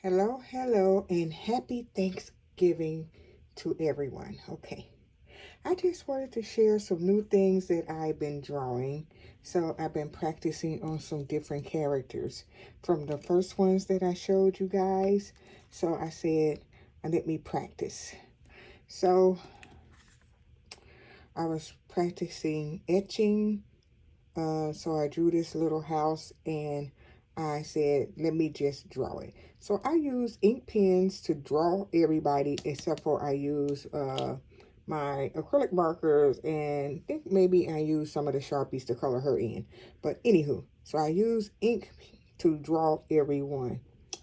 Hello, and happy Thanksgiving to everyone. Okay, I just wanted to share some new things that I've been drawing. So I've been practicing on some different characters from the first ones that I showed you guys. So I said, let me practice. So I was practicing etching. So I drew this little house and I said, let me just draw it. So I use ink pens to draw everybody except for I use my acrylic markers, and I think maybe I use some of the Sharpies to color her in. But anywho, so I use ink to draw everyone.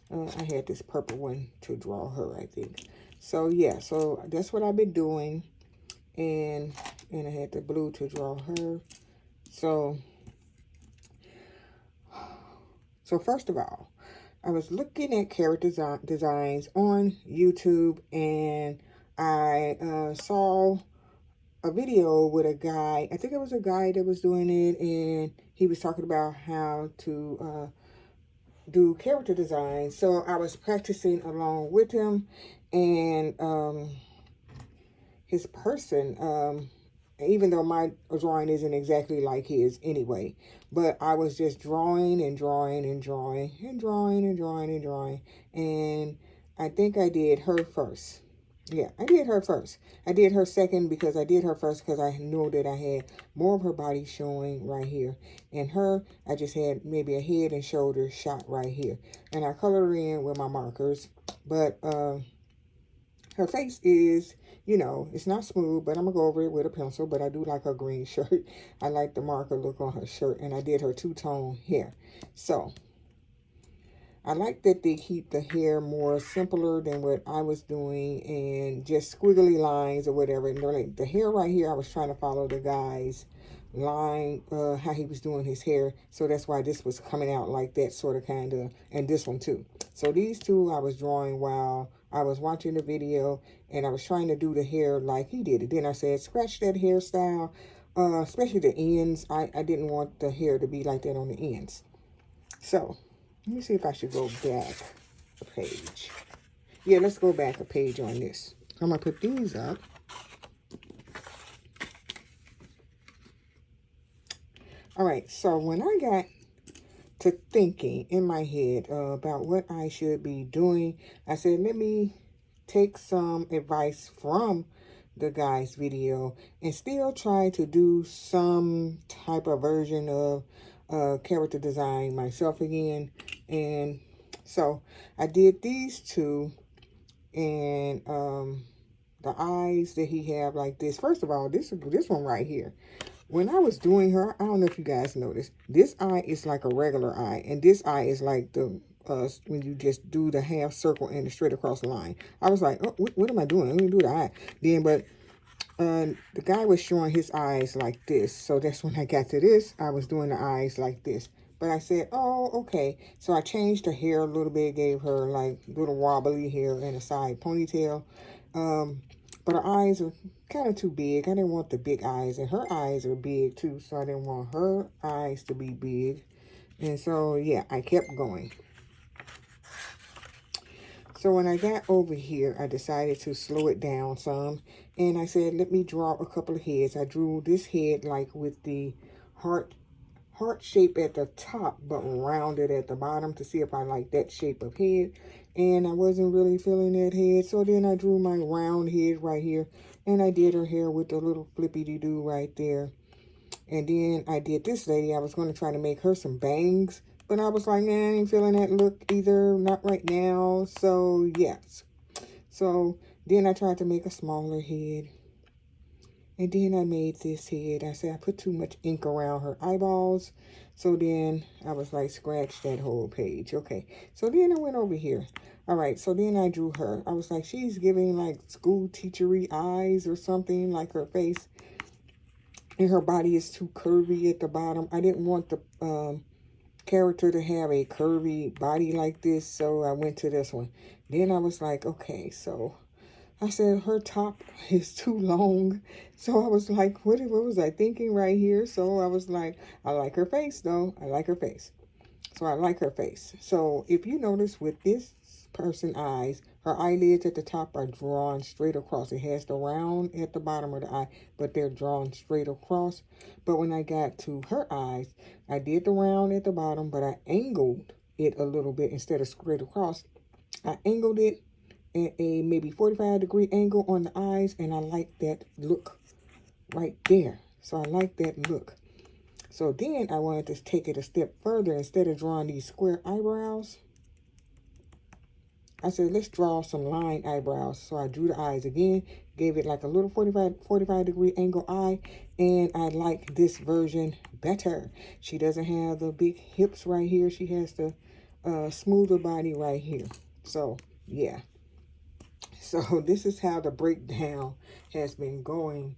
I had this purple one to draw her, I think. So yeah, so that's what I've been doing. And I had the blue to draw her. So first of all, I was looking at character designs on YouTube, and I saw a video with a guy. I think it was a guy that was doing it, and he was talking about how to do character design. So I was practicing along with him, and his person, even though my drawing isn't exactly like his anyway, but I was just drawing and drawing and drawing and drawing and drawing and drawing. And I think I did her first. Yeah, I did her first. I did her second because I did her first because I knew that I had more of her body showing right here. And her, I just had maybe a head and shoulders shot right here. And I colored her in with my markers. But her face is, it's not smooth, but I'm going to go over it with a pencil. But I do like her green shirt. I like the marker look on her shirt. And I did her two-tone hair. So I like that they keep the hair more simpler than what I was doing and just squiggly lines or whatever. And like the hair right here, I was trying to follow the guy's line, how he was doing his hair. So that's why this was coming out like that, sort of, kind of. And this one too. So these two I was drawing while I was watching the video, and I was trying to do the hair like he did it. Then I said, scratch that hairstyle, especially the ends. I didn't want the hair to be like that on the ends. So let me see if I should go back a page. Yeah, let's go back a page on this. I'm going to put these up. All right, so when I got to thinking in my head about what I should be doing, I said, let me take some advice from the guy's video and still try to do some type of version of character design myself again. And so I did these two, and the eyes that he have like this. First of all, this one right here. When I was doing her, I don't know if you guys noticed, this eye is like a regular eye, and this eye is like the when you just do the half circle and the straight across the line. I was like, oh, what am I doing? Let me do the eye. Then, but the guy was showing his eyes like this. So that's when I got to this. I was doing the eyes like this. But I said, oh, okay. So I changed her hair a little bit, gave her like little wobbly hair and a side ponytail. But her eyes are kind of too big. I didn't want the big eyes. And her eyes are big too. So I didn't want her eyes to be big. And so, yeah, I kept going. So when I got over here, I decided to slow it down some. And I said, let me draw a couple of heads. I drew this head like with the heart shape at the top, but rounded at the bottom to see if I like that shape of head. And I wasn't really feeling that head. So then I drew my round head right here. And I did her hair with the little flippy-dee-doo right there. And then I did this lady. I was going to try to make her some bangs. But I was like, nah, I ain't feeling that look either. Not right now. So, yes. So, then I tried to make a smaller head. And then I made this head. I said I put too much ink around her eyeballs. So then I was like, scratch that whole page. Okay. So then I went over here. All right. So then I drew her. I was like, she's giving like school teachery eyes or something, like her face. And her body is too curvy at the bottom. I didn't want the character to have a curvy body like this. So I went to this one. Then I was like, okay, so I said her top is too long. So I was like, what was I thinking right here? So I was like, I like her face though. I like her face. So I like her face. So if you notice with this person eyes. Her eyelids at the top are drawn straight across. It has the round at the bottom of the eye, but they're drawn straight across. But when I got to her eyes, I did the round at the bottom, but I angled it a little bit instead of straight across. I angled it at a maybe 45-degree angle on the eyes, and I like that look right there. So I like that look. So then I wanted to take it a step further. Instead of drawing these square eyebrows, I said, let's draw some line eyebrows. So I drew the eyes again, gave it like a little 45-degree angle eye, and I like this version better. She doesn't have the big hips right here. She has the smoother body right here. So, yeah. So this is how the breakdown has been going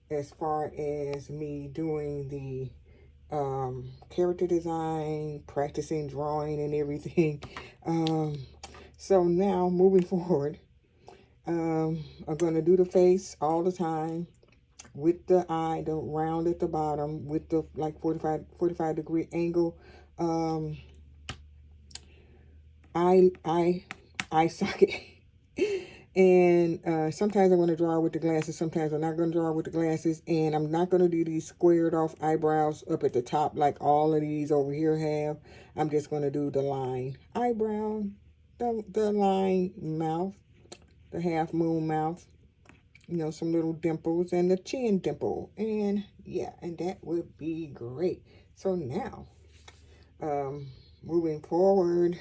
as far as me doing the character design, practicing drawing and everything. So now moving forward, I'm going to do the face all the time with the eye, the round at the bottom with the like 45-degree angle eye socket. And sometimes I'm going to draw with the glasses. Sometimes I'm not going to draw with the glasses. And I'm not going to do these squared off eyebrows up at the top like all of these over here have. I'm just going to do the line eyebrow, the line mouth, the half moon mouth, you know, some little dimples and the chin dimple. And yeah, and that would be great. So now, moving forward,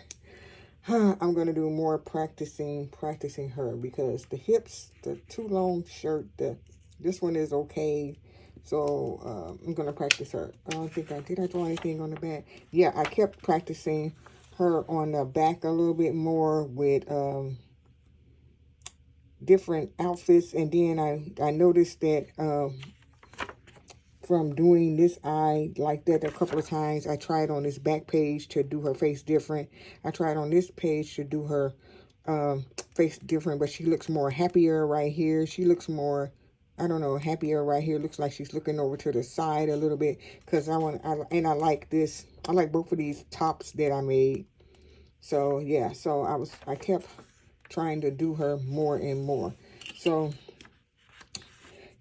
I'm going to do more practicing her, because the hips, the too long shirt, this one is okay. So I'm going to practice her. I don't think did I draw anything on the back? Yeah, I kept practicing her on the back a little bit more with different outfits. And then I noticed that from doing this eye like that a couple of times, I tried on this back page to do her face different. I tried on this page to do her face different, but she looks more happier right here. She looks more, I don't know, happier right here. Looks like she's looking over to the side a little bit, because I like this. I like both of these tops that I made. So yeah, so I kept trying to do her more and more. So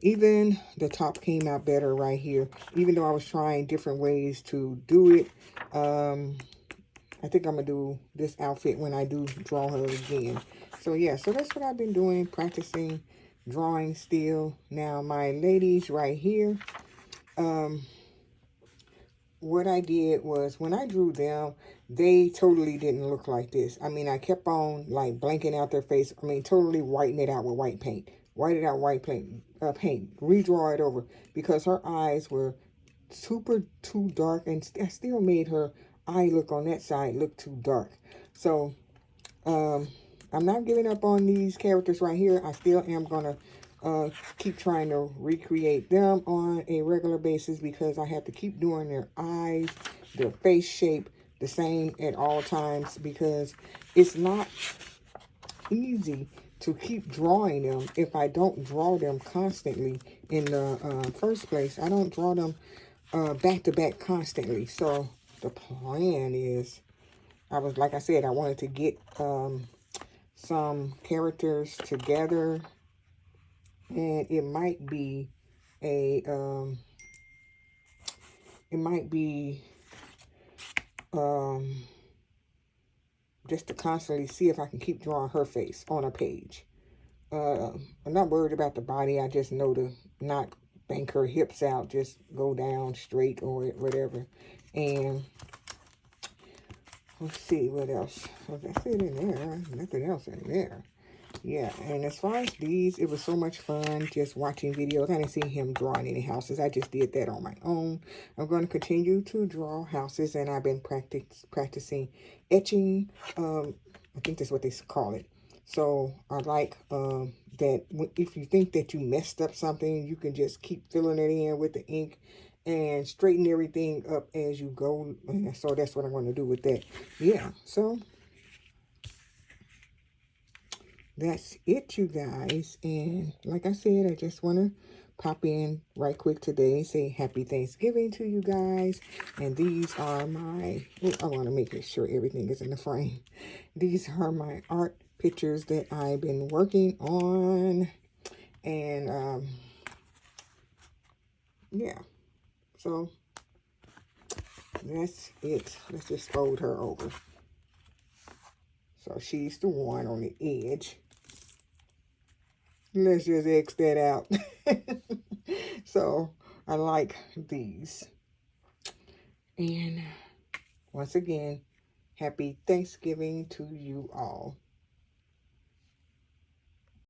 even the top came out better right here, even though I was trying different ways to do it. I think I'm going to do this outfit when I do draw her again. So yeah, so that's what I've been doing, practicing drawing still. Now my ladies right here, what I did was when I drew them, they totally didn't look like this. I mean, I kept on like blanking out their face. I mean, totally whiten it out with white paint. White it out, white paint, redraw it over, because her eyes were too dark, and I still made her eye look on that side look too dark. So I'm not giving up on these characters right here. I still am gonna keep trying to recreate them on a regular basis, because I have to keep doing their eyes, their face shape the same at all times, because it's not easy to keep drawing them if I don't draw them constantly in the first place. I don't draw them back to back constantly. So the plan is, like I said, I wanted to get some characters together, and it might be a just to constantly see if I can keep drawing her face on a page. I'm not worried about the body. I just know to not bank her hips out, just go down straight or whatever. And let's see what else. That's it in there. Nothing else in there. Yeah, and as far as these, it was so much fun just watching videos. I didn't see him drawing any houses. I just did that on my own. I'm going to continue to draw houses, and I've been practicing etching. I think that's what they call it. So I like that if you think that you messed up something, you can just keep filling it in with the ink and straighten everything up as you go. So that's what I'm going to do with that. Yeah, so that's it, you guys. And like I said, I just want to pop in right quick today and say happy Thanksgiving to you guys. And these are my, I want to make sure everything is in the frame. These are my art pictures that I've been working on. And yeah, so that's it. Let's just fold her over. So she's the one on the edge. Let's just X that out. So I like these. And once again, happy Thanksgiving to you all.